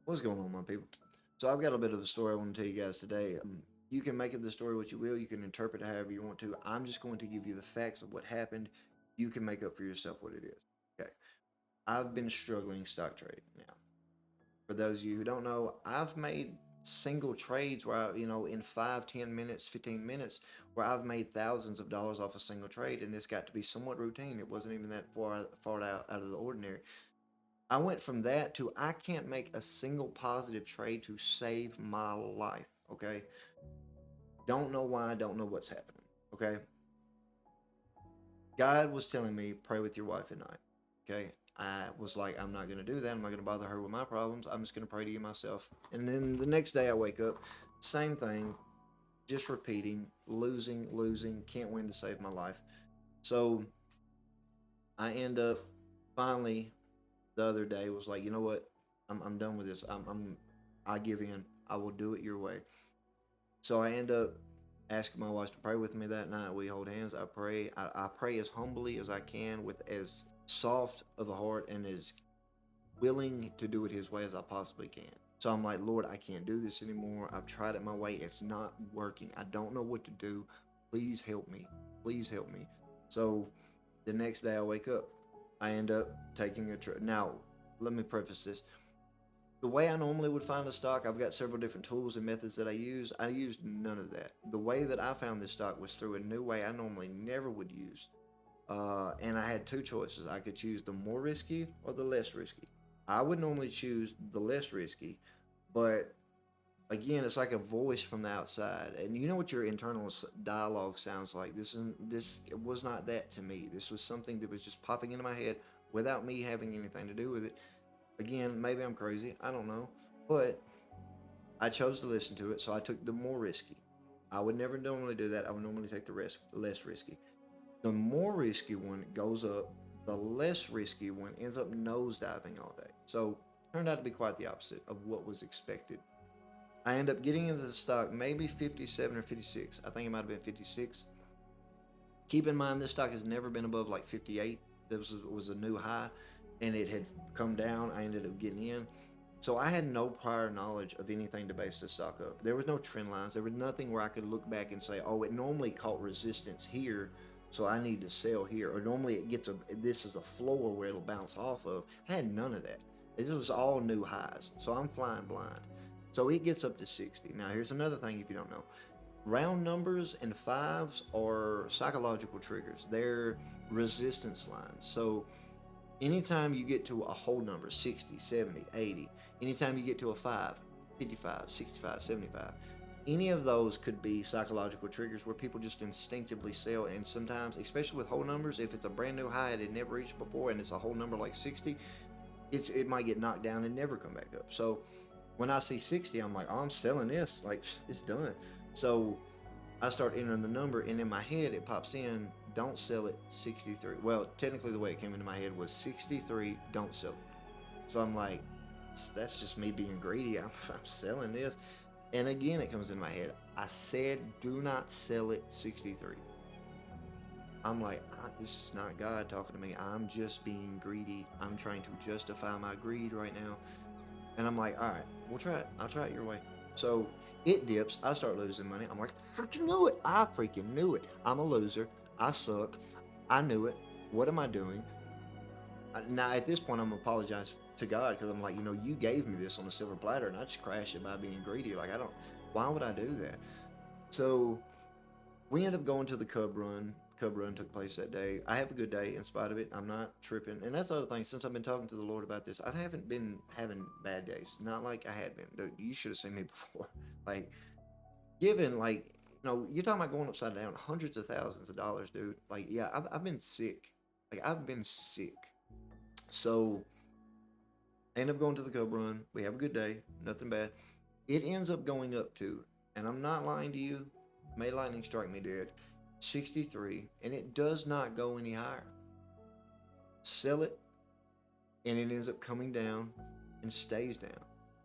What's going on, my people? So I've got a bit of a story I want to tell you guys today. You can make of the story what you will. You can interpret it however you want to. I'm just going to give you the facts of what happened. You can make up for yourself what it is. Okay. I've been struggling stock trading now. For those of you who don't know, I've made single trades where in 5, 10 minutes, 15 minutes, where I've made thousands of dollars off a single trade, and this got to be somewhat routine. It wasn't even that far out of the ordinary. I went from that to I can't make a single positive trade to save my life. Okay. Don't know why. Don't know what's happening. Okay. God was telling me, pray with your wife at night. Okay. I was like, I'm not going to do that. I'm not going to bother her with my problems. I'm just going to pray to you myself. And then the next day I wake up, same thing, just repeating, losing, losing, can't win to save my life. So I end up finally the other day was like, you know what? I'm done with this. I give in. I will do it your way. So I end up asking my wife to pray with me that night. We hold hands. I pray. I pray as humbly as I can, with as soft of a heart and as willing to do it His way as I possibly can. So I'm like, Lord, I can't do this anymore. I've tried it my way. It's not working. I don't know what to do. Please help me. Please help me. So the next day I wake up. I end up taking a trip. Now, let me preface this. The way I normally would find a stock, I've got several different tools and methods that I use. I used none of that. The way that I found this stock was through a new way I normally never would use. And I had two choices. I could choose the more risky or the less risky. I would normally choose the less risky, but again, it's like a voice from the outside, and you know what your internal dialogue sounds like. This was not that to me. This was something that was just popping into my head without me having anything to do with it. Again, maybe I'm crazy. I don't know, but I chose to listen to it, so I took the more risky. I would never normally do that. I would normally take the less risky. The more risky one goes up. The less risky one ends up nosediving all day. So turned out to be quite the opposite of what was expected. I end up getting into the stock maybe 57 or 56. I think it might have been 56. Keep in mind, this stock has never been above like 58. This was a new high, and it had come down. I ended up getting in. So I had no prior knowledge of anything to base this stock up. There was no trend lines. There was nothing where I could look back and say, oh, it normally caught resistance here, so I need to sell here. Or normally this is a floor where it'll bounce off of. I had none of that. This was all new highs. So I'm flying blind. So it gets up to 60. Now here's another thing if you don't know. Round numbers and fives are psychological triggers. They're resistance lines. So anytime you get to a whole number, 60, 70, 80, anytime you get to a 5, 55, 65, 75, any of those could be psychological triggers where people just instinctively sell. And sometimes, especially with whole numbers, if it's a brand new high it had never reached before and it's a whole number like 60, it might get knocked down and never come back up. So when I see 60, I'm like, oh, I'm selling this. Like, it's done. So I start entering the number, and in my head, it pops in, don't sell it, 63. Well, technically, the way it came into my head was 63, don't sell it. So I'm like, that's just me being greedy. I'm selling this. And again, it comes into my head. I said, do not sell it, 63. I'm like, this is not God talking to me. I'm just being greedy. I'm trying to justify my greed right now. And I'm like, all right, we'll try it. I'll try it your way. So it dips. I start losing money. I'm like, freaking knew it. I freaking knew it. I'm a loser. I suck. I knew it. What am I doing? Now, at this point, I'm apologizing to God because I'm like, you gave me this on a silver platter and I just crashed it by being greedy. Like, why would I do that? So we end up going to the Cub Run. Cub Run took place that day. I have a good day in spite of it. I'm not tripping. And that's the other thing. Since I've been talking to the Lord about this, I haven't been having bad days. Not like I had been. Dude, you should have seen me before. Like, given, like, you're talking about going upside down hundreds of thousands of dollars, dude. Like, yeah, I've been sick. Like, I've been sick. So, I end up going to the Cub Run. We have a good day. Nothing bad. It ends up going up to, and I'm not lying to you, may lightning strike me dead, 63, and it does not go any higher. Sell it, and it ends up coming down and stays down.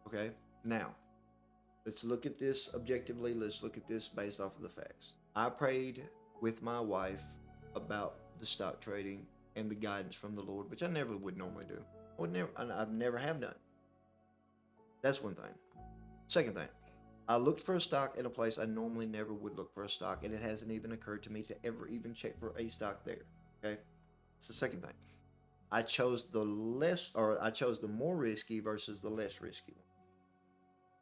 Okay? Now, let's look at this objectively. Let's look at this based off of the facts. I prayed with my wife about the stock trading and the guidance from the Lord, which I never would normally do. I've never have done. That's one thing. Second thing, I looked for a stock in a place I normally never would look for a stock, and it hasn't even occurred to me to ever even check for a stock there. Okay, it's the second thing. I chose the more risky versus the less risky one.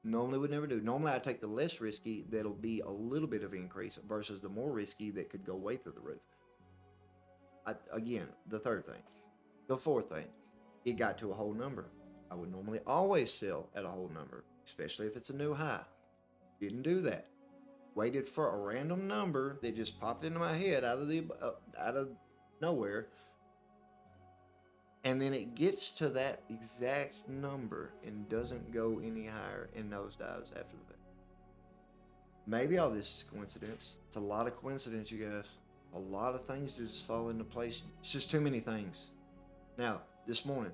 Normally would never do. Normally I take the less risky that'll be a little bit of increase versus the more risky that could go way through the roof. Again, the third thing. The fourth thing, it got to a whole number. I would normally always sell at a whole number, especially if it's a new high. Didn't do that. Waited for a random number that just popped into my head out of nowhere, and then it gets to that exact number and doesn't go any higher and nosedives after that. Maybe all this is coincidence. It's a lot of coincidence, you guys. A lot of things just fall into place. It's just too many things. Now, this morning,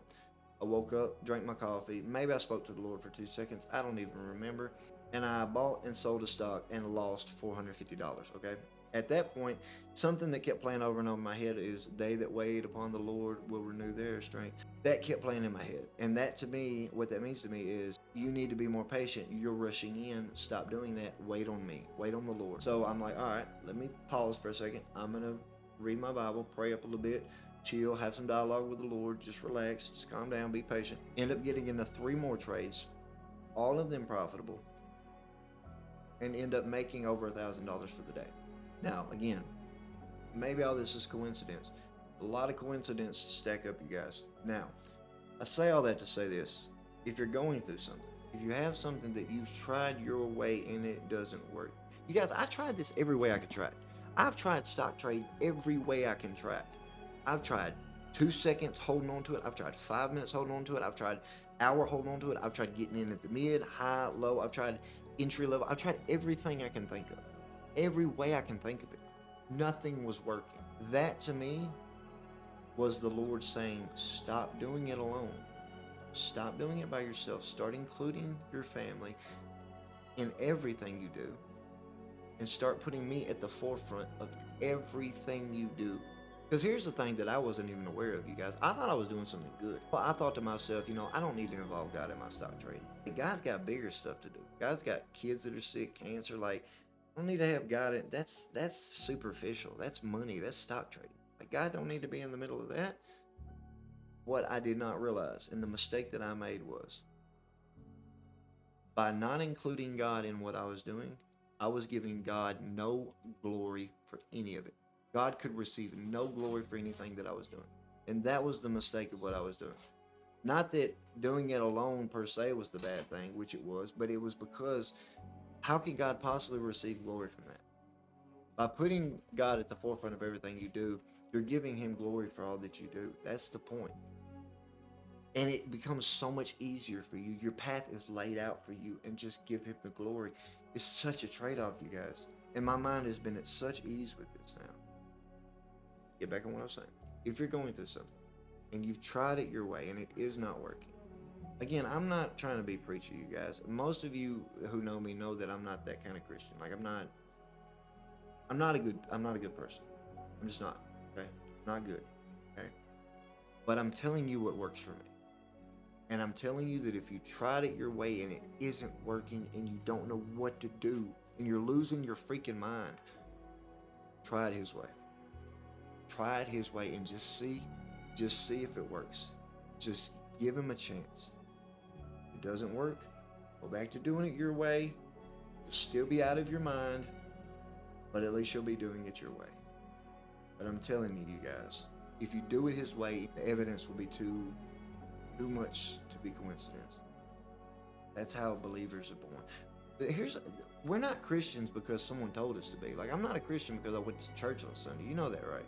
I woke up, drank my coffee. Maybe I spoke to the Lord for 2 seconds. I don't even remember. And I bought and sold a stock and lost $450. Okay. At that point, something that kept playing over and over in my head is, "They that wait upon the Lord will renew their strength." That kept playing in my head. And that to me, what that means to me is, you need to be more patient. You're rushing in. Stop doing that. Wait on me. Wait on the Lord. So I'm like, all right, let me pause for a second. I'm going to read my Bible, pray up a little bit, chill, have some dialogue with the Lord, just relax, just calm down, be patient. End up getting into 3 more trades, all of them profitable, and end up making over $1,000 for the day. Now, again, maybe all this is coincidence. A lot of coincidence to stack up, you guys. Now, I say all that to say this. If you're going through something, if you have something that you've tried your way and it doesn't work, you guys, I tried this every way I could try. I've tried stock trade every way I can try. I've tried 2 seconds holding on to it. I've tried 5 minutes holding on to it. I've tried hour holding on to it. I've tried getting in at the mid, high, low. I've tried entry level. I've tried everything I can think of. Every way I can think of it. Nothing was working. That to me was the Lord saying, stop doing it alone. Stop doing it by yourself. Start including your family in everything you do. And start putting me at the forefront of everything you do. Because here's the thing that I wasn't even aware of, you guys. I thought I was doing something good. Well, I thought to myself, I don't need to involve God in my stock trading. God's got bigger stuff to do. God's got kids that are sick, cancer. Like, I don't need to have God in. That's superficial. That's money. That's stock trading. Like, God don't need to be in the middle of that. What I did not realize, and the mistake that I made was, by not including God in what I was doing, I was giving God no glory for any of it. God could receive no glory for anything that I was doing. And that was the mistake of what I was doing. Not that doing it alone per se was the bad thing, which it was, but it was because how could God possibly receive glory from that? By putting God at the forefront of everything you do, you're giving him glory for all that you do. That's the point. And it becomes so much easier for you. Your path is laid out for you, and just give him the glory. It's such a trade-off, you guys. And my mind has been at such ease with this now. Get back on what I was saying. If you're going through something and you've tried it your way and it is not working, again, I'm not trying to be preachy, you guys. Most of you who know me know that I'm not that kind of Christian. Like, I'm not a good person. I'm just not. Okay, not good. Okay, but I'm telling you what works for me, and I'm telling you that if you tried it your way and it isn't working and you don't know what to do and you're losing your freaking mind, try it his way. Try it his way and just see if it works. Just give him a chance. If it doesn't work, go back to doing it your way. You'll still be out of your mind, but at least you'll be doing it your way. But I'm telling you guys, if you do it his way, the evidence will be too much to be coincidence. That's how believers are born. But we're not Christians because someone told us to be. Like, I'm not a Christian because I went to church on Sunday. You know that, right?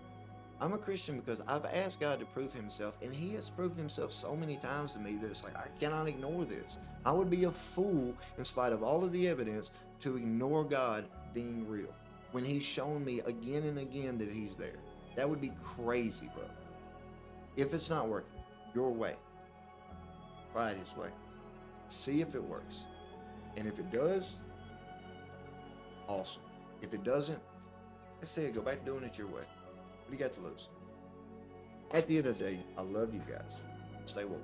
I'm a Christian because I've asked God to prove himself, and he has proven himself so many times to me that it's like, I cannot ignore this. I would be a fool, in spite of all of the evidence, to ignore God being real when he's shown me again and again that he's there. That would be crazy, bro. If it's not working your way, try it his way. See if it works. And if it does, awesome. If it doesn't, let's say go back to doing it your way. What do you got to lose? At the end of the day, I love you guys. Stay woke.